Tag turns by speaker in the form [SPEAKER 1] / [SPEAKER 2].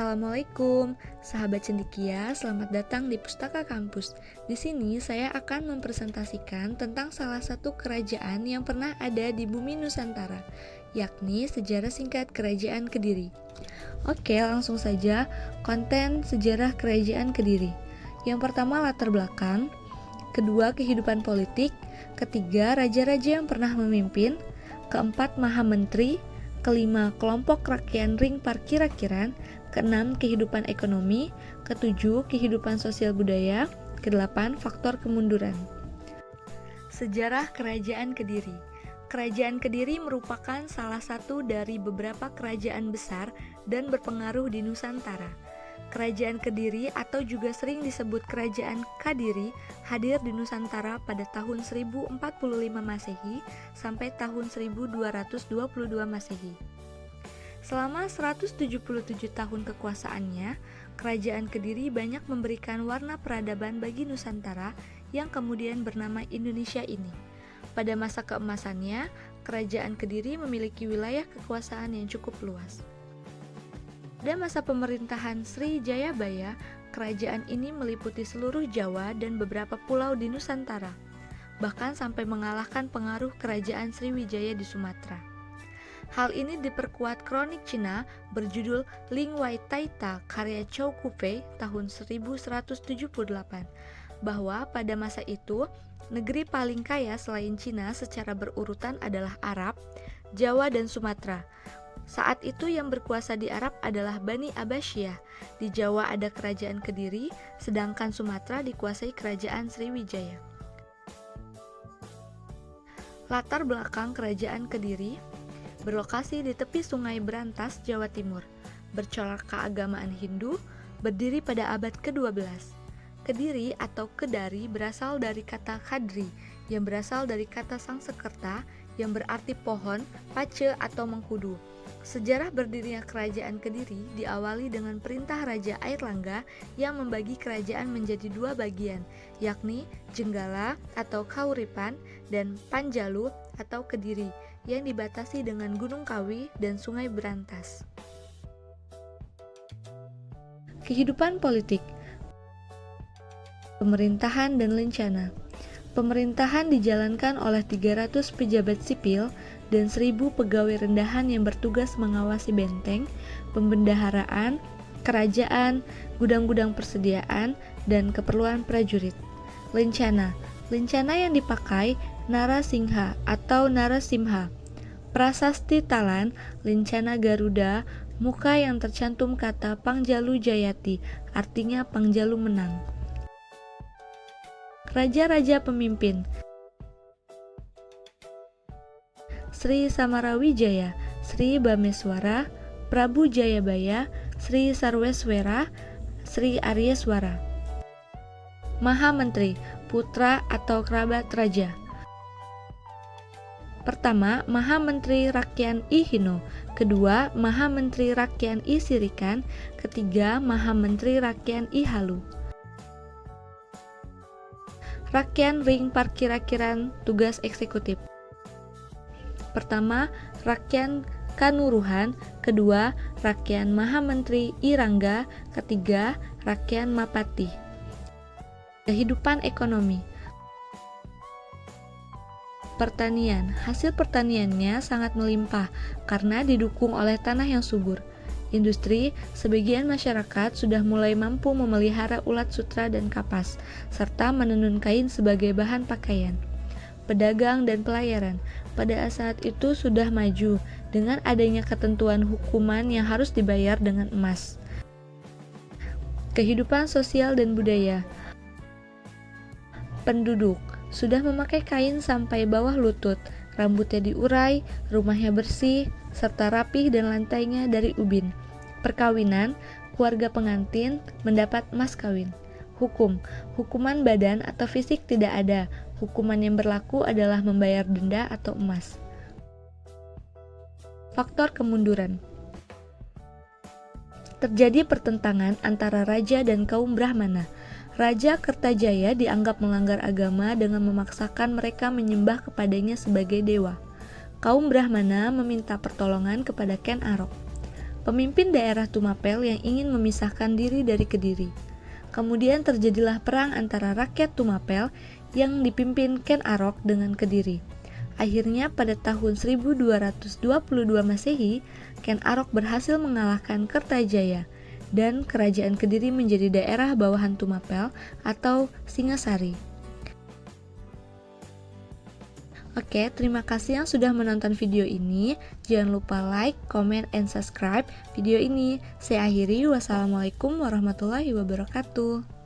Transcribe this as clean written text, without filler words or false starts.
[SPEAKER 1] Assalamualaikum, sahabat cendekia, selamat datang di Pustaka Kampus. Di sini saya akan mempresentasikan tentang salah satu kerajaan yang pernah ada di bumi Nusantara, yakni sejarah singkat Kerajaan Kediri. Oke, langsung saja konten sejarah Kerajaan Kediri. Yang pertama latar belakang, kedua kehidupan politik, ketiga raja-raja yang pernah memimpin, keempat maha menteri, kelima kelompok rakyat ring parkir-parkiran, keenam kehidupan ekonomi, ketujuh kehidupan sosial budaya, kedelapan faktor kemunduran. Sejarah Kerajaan Kediri. Kerajaan Kediri merupakan salah satu dari beberapa kerajaan besar dan berpengaruh di Nusantara. Kerajaan Kediri atau juga sering disebut Kerajaan Kadiri hadir di Nusantara pada tahun 1045 Masehi sampai tahun 1222 Masehi. Selama 177 tahun kekuasaannya, Kerajaan Kediri banyak memberikan warna peradaban bagi Nusantara yang kemudian bernama Indonesia ini. Pada masa keemasannya, Kerajaan Kediri memiliki wilayah kekuasaan yang cukup luas. Pada masa pemerintahan Sri Jayabaya, kerajaan ini meliputi seluruh Jawa dan beberapa pulau di Nusantara, bahkan sampai mengalahkan pengaruh Kerajaan Sriwijaya di Sumatera. Hal ini diperkuat kronik Cina berjudul Ling Wai Taita karya Chow Kufei tahun 1178, bahwa pada masa itu, negeri paling kaya selain Cina secara berurutan adalah Arab, Jawa, dan Sumatera. Saat itu yang berkuasa di Arab adalah Bani Abbasiyah, di Jawa ada Kerajaan Kediri, sedangkan Sumatera dikuasai Kerajaan Sriwijaya. Latar belakang Kerajaan Kediri berlokasi di tepi Sungai Brantas, Jawa Timur, bercorak keagamaan Hindu, berdiri pada abad ke-12. Kediri atau Kedari berasal dari kata Kadri, yang berasal dari kata Sangsekerta, yang berarti pohon, pace, atau mengkudu. Sejarah berdirinya Kerajaan Kediri diawali dengan perintah Raja Airlangga yang membagi kerajaan menjadi dua bagian, yakni Jenggala atau Kauripan dan Panjalu atau Kediri, yang dibatasi dengan Gunung Kawi dan Sungai Brantas. Kehidupan politik, pemerintahan dan lencana. Pemerintahan dijalankan oleh 300 pejabat sipil dan 1000 pegawai rendahan yang bertugas mengawasi benteng, pembendaharaan, kerajaan, gudang-gudang persediaan, dan keperluan prajurit. Lencana yang dipakai Narasingha atau Narasimha. Prasasti Talan, Lencana Garuda, muka yang tercantum kata Pangjalu Jayati, artinya Pangjalu menang. Raja-raja pemimpin, Sri Samarawijaya, Sri Bameswara, Prabu Jayabaya, Sri Sarweswera, Sri Aryeswara. Maha Menteri, putra atau kerabat raja. Pertama, Maha Menteri Rakyat I Hino, kedua, Maha Menteri Rakyat I Sirikan, ketiga, Maha Menteri Rakyat I Halu. Rakyat ring parkir-parkiran tugas eksekutif. Pertama, Rakyat Kanuruhan, kedua, Rakyat Maha Menteri I Rangga, ketiga, Rakyat Mapati. Kehidupan ekonomi. Pertanian, hasil pertaniannya sangat melimpah karena didukung oleh tanah yang subur. Industri, sebagian masyarakat sudah mulai mampu memelihara ulat sutra dan kapas, serta menenun kain sebagai bahan pakaian. Pedagang dan pelayaran, pada saat itu sudah maju dengan adanya ketentuan hukuman yang harus dibayar dengan emas. Kehidupan sosial dan budaya. Penduduk sudah memakai kain sampai bawah lutut, rambutnya diurai, rumahnya bersih, serta rapih dan lantainya dari ubin. Perkawinan, keluarga pengantin mendapat mas kawin. Hukuman badan atau fisik tidak ada. Hukuman yang berlaku adalah membayar denda atau emas. Faktor kemunduran. Terjadi pertentangan antara raja dan kaum Brahmana. Raja Kertajaya dianggap melanggar agama dengan memaksakan mereka menyembah kepadanya sebagai dewa. Kaum Brahmana meminta pertolongan kepada Ken Arok. pemimpin daerah Tumapel yang ingin memisahkan diri dari Kediri. Kemudian terjadilah perang antara rakyat Tumapel yang dipimpin Ken Arok dengan Kediri. Akhirnya pada tahun 1222 Masehi, Ken Arok berhasil mengalahkan Kertajaya dan kerajaan Kediri menjadi daerah bawahan Tumapel atau Singasari. Oke, terima kasih yang sudah menonton video ini. Jangan lupa like, comment, and subscribe video ini. Saya akhiri, wassalamualaikum warahmatullahi wabarakatuh.